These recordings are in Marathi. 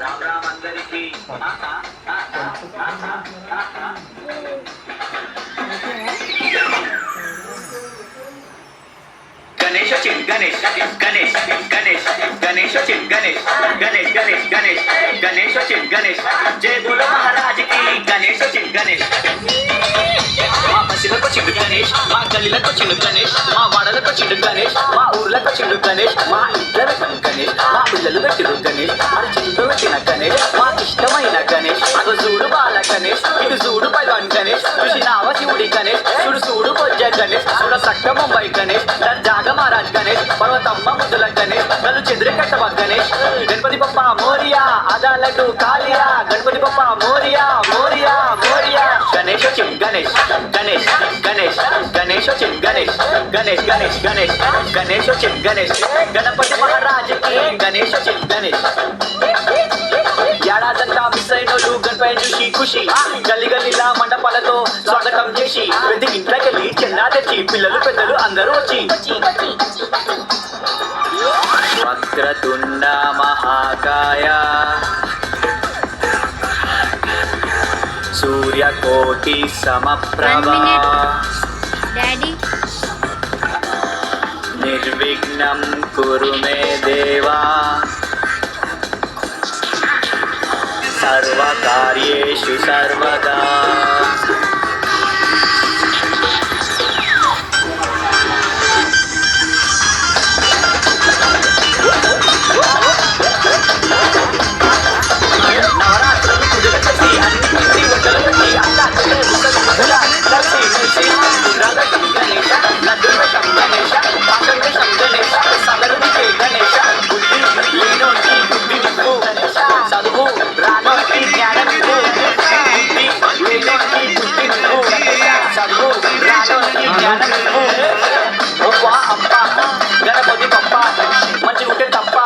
రామ్ రామ్ అందరికి गणेश चिन गणेश गणेश गणेश गणेश चिन गणेश गणेश गणेश गणेश गणेश चिन गणेश जय बोलो महाराज की गणेश चिन गणेश మా బస్సులకు చిండు గణేష్ మా గల్లీలకు చిండు గణేష్ మా వాడలకు చిండు గణేష్ మా ఊర్లకు చిండు గణేష్ మా ఇంట్లో పెట్టిన గణేష్ మా పిల్లలు పెట్టిరు గణేష్ మన చింటూ పెట్టిన గణేష్ మాకు ఇష్టమైన గణేష్ అదో చూడు బాల గణేష్ ఇటు చూడు పైవాన్ గణేష్ చూసినావ శివుడి గణేష్ చూడు చూడు పొజ్జ గణేష్ చూడ సక్క ముంబై గణేష్ జాగ మహారాజ్ గణేష్ పర్వతమ్మ ముద్దుల గణేష్ నన్ను చెదిరి కట్టవ గణేష్ గణపతి బప్ప మోరియా అదాలటు కాలియా గణపతి బప్ప మోరియా మోరియా మోరియా గణేష్ చిం గణేష్ గణేష్ గణేష్ గణేష్ చిం గణేష్ గణేష్ గణేష్ గణేష్ గణేష్ చిం గణేష్ గణపతి మహారాజుకి గణేష్ చిం గణేష్ ఏడాదంతా మిస్ అయినోళ్ళు గణపై చూసి ఖుషి గల్లి గల్లీలా మండపాలతో స్వాగతం చేసి ప్రతి ఇంట్లోకి వెళ్ళి చెన్నా తెచ్చి పిల్లలు పెద్దలు అందరూ వచ్చి వక్రతుండ మహాకాయ సూర్యకోటి సమప్రభ నిర్విఘ్నం కురు మే దేవా సర్వకార్యేషు సర్వదా గణపతి పప్ప మంచి ఉంటే తప్ప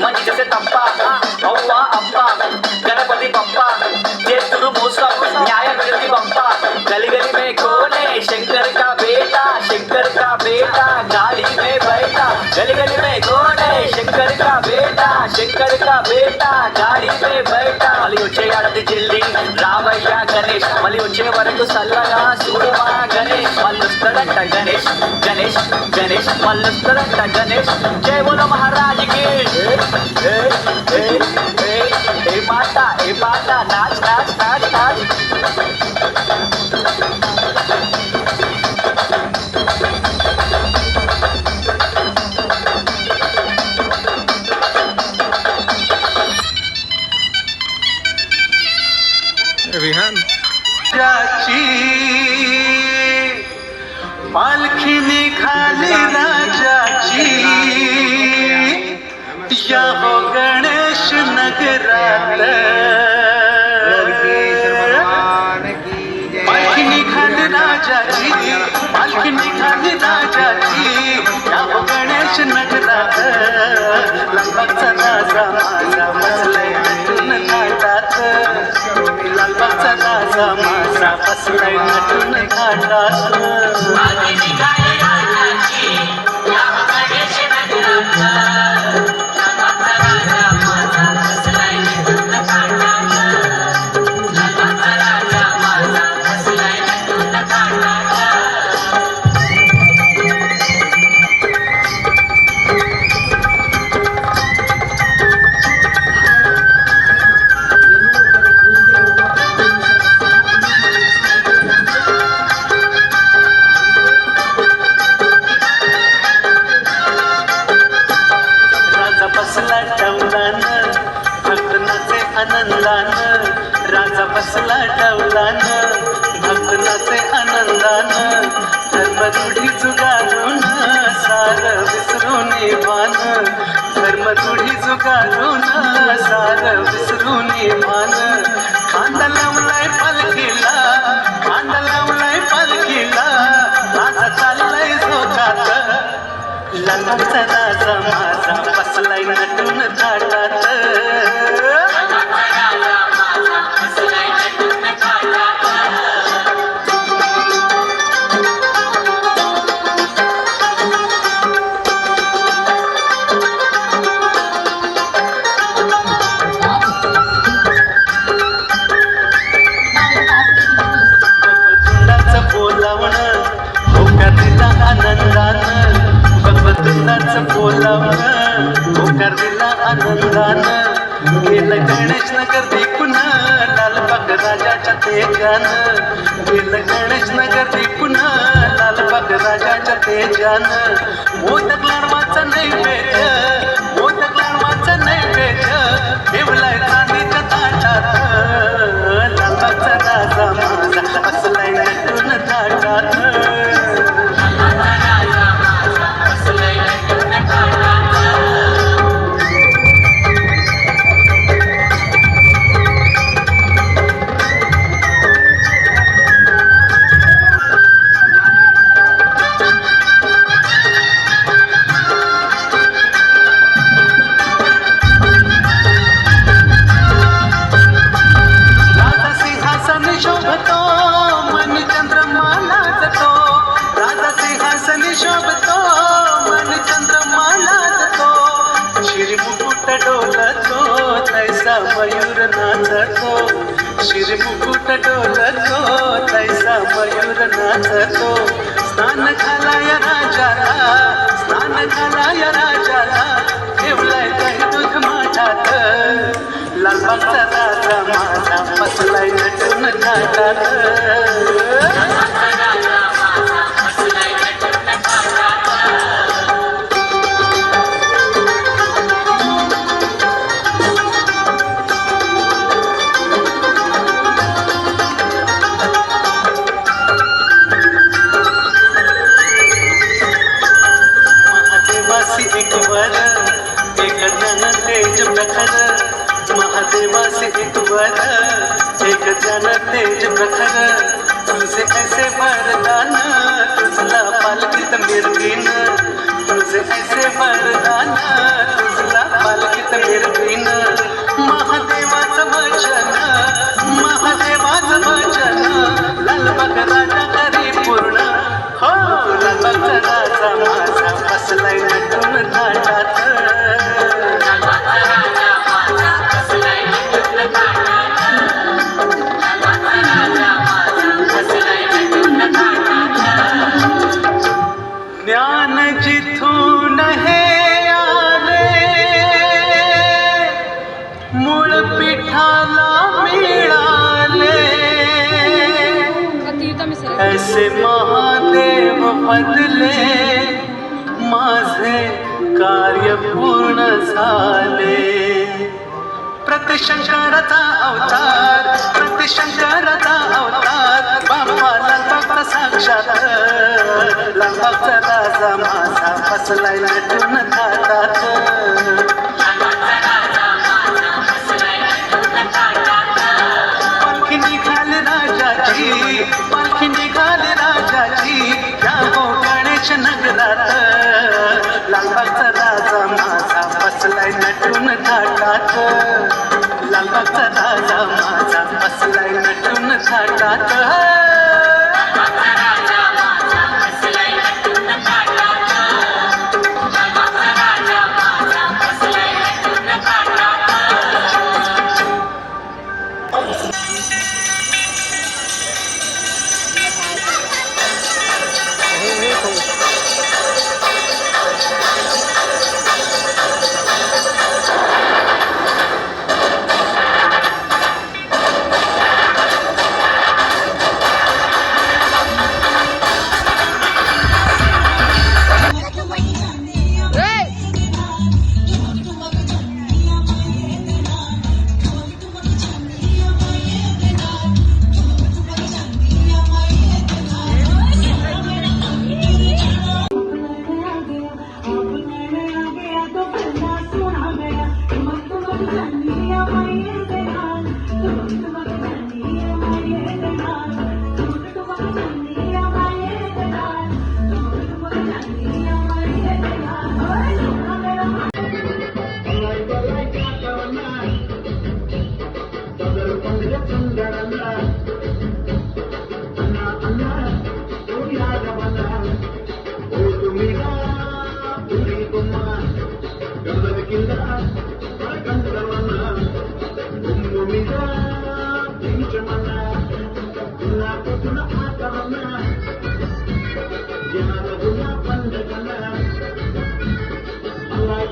మంచి చేసే తప్ప అవ్వా అప్ప గణపతి పప్ప చేస్తుడు మోసం న్యాయ విడతి పంప గలి గలి మే కోనే శంకర్ కా బేటా శంకర్ కా బేటా గాలి మే బైటా గలి గలి మే కోనే శంకర్ కా బేటా శంకర్ కా బేటా గాలి మే బైటా మళ్ళీ వచ్చే ఏడాది జల్దీ రావయ్య గణేష్ మళ్ళీ వచ్చే వరకు సల్లగా చూడమా గణేష్ మళ్ళీ వస్తాడంట గణేష్ గణేష్ గణేష్ మళ్ళీ వస్తాడంట గణేష్ జై బోలో మహారాజుకి ఏ పాట నాచ్ నాచ్ నాచ్ నాచ్ विहान पालखी निघाली राजाची या हो गणेश नगरात पालखी निघाली राजाची पालखी निघाली राजाची या हो गणेश नगरात लालबागचा राजा माझा बसलाय नटून घाटात लालबागचा राजा माझा बसलाय नटून घाटात आनंदानं राजा बसला टवलानं भक्तनाचे आनंदानं धर्मरूढी जुगारून सार विसरून मान धर्मरूढी जुगारून सार विसरून मान कांदा लावलाय पालखीला कांदा लावलाय पालखीला राजा चाललाय जोगात लालबागचा राजा माझा बसलाय नटून घाटात आनंदानं गेलं गणेश नगर देखून लालबाग राजाच्या तेजानं गेलं गणेश नगर देखून लालबाग राजाच्या तेजानं मोदक लाडवाचा नैवेद्य मोदक लाडवाचा नैवेद्य ठेवलाय चांदीच्या ताटात लालबागचा राजा माझा बसलाय नटून थाटात शोभतो मन चंद्रमाला जातो शिरमुकुट डोलतो तैसा मयूर नाचतो शिरमुकुट डोलतो तैसा मयूर नाचतो स्नान घालाय राजाला ठेवलाय दही दूध माठात लालबागचा राजा माझा बसलाय नटून थाटात महादेवासे एक वर एक जन तेज प्रखर तुझे ऐसे वरदान तुझला पालखीत मिरवीन तुझे ऐसे वरदान तुझला पालखीत मिरवीन महादेवाचं वचन लालबाग राजा करी पूर्ण हो लालबागचा राजा माझा बसलाय नटून थाटात ज्ञान जिथून हे आले मूळ पिठाला मिळाले ऐसे महादेव बदले माझे कार्य पूर्ण झाले प्रतिशंकराचा अवतार बाबा लालबागचा साक्षात लालबागचा राजा माझा बसलाय नटून थाटात पालखी निघाली राजाची या हो गणेश नगरात लालबागचा राजा माझा बसलाय नटून थाटात लालबागचा राजा माझा बसलाय नटून थाटात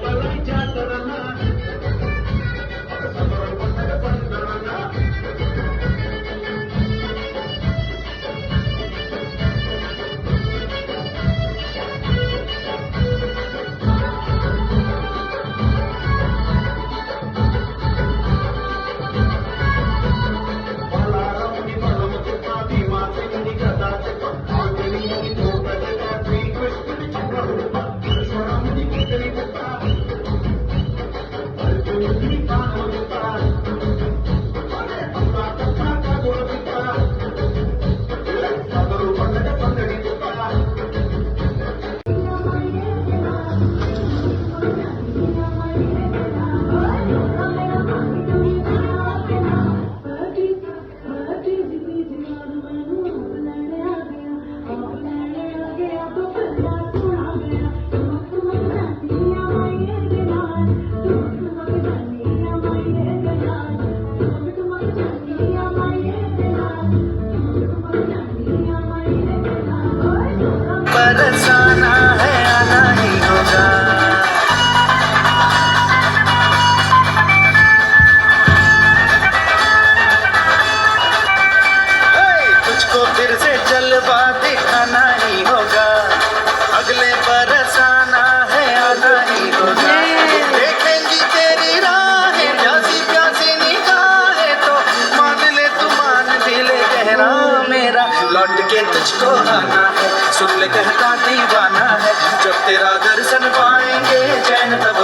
I like बरसाना है आना ही होगा। तुझको फिर से जलवा दिखाना ही होगा। अगले बरसाना है आना ही होगा। देखेंगी तेरी राहें प्यासी प्यासी निगाहें तो मान ले तू मान भी ले कहना मेरा लौट के तुझको आना है। सुन ले कहता दीवाना है जब तेरा दर्शन पाएंगे चैन तब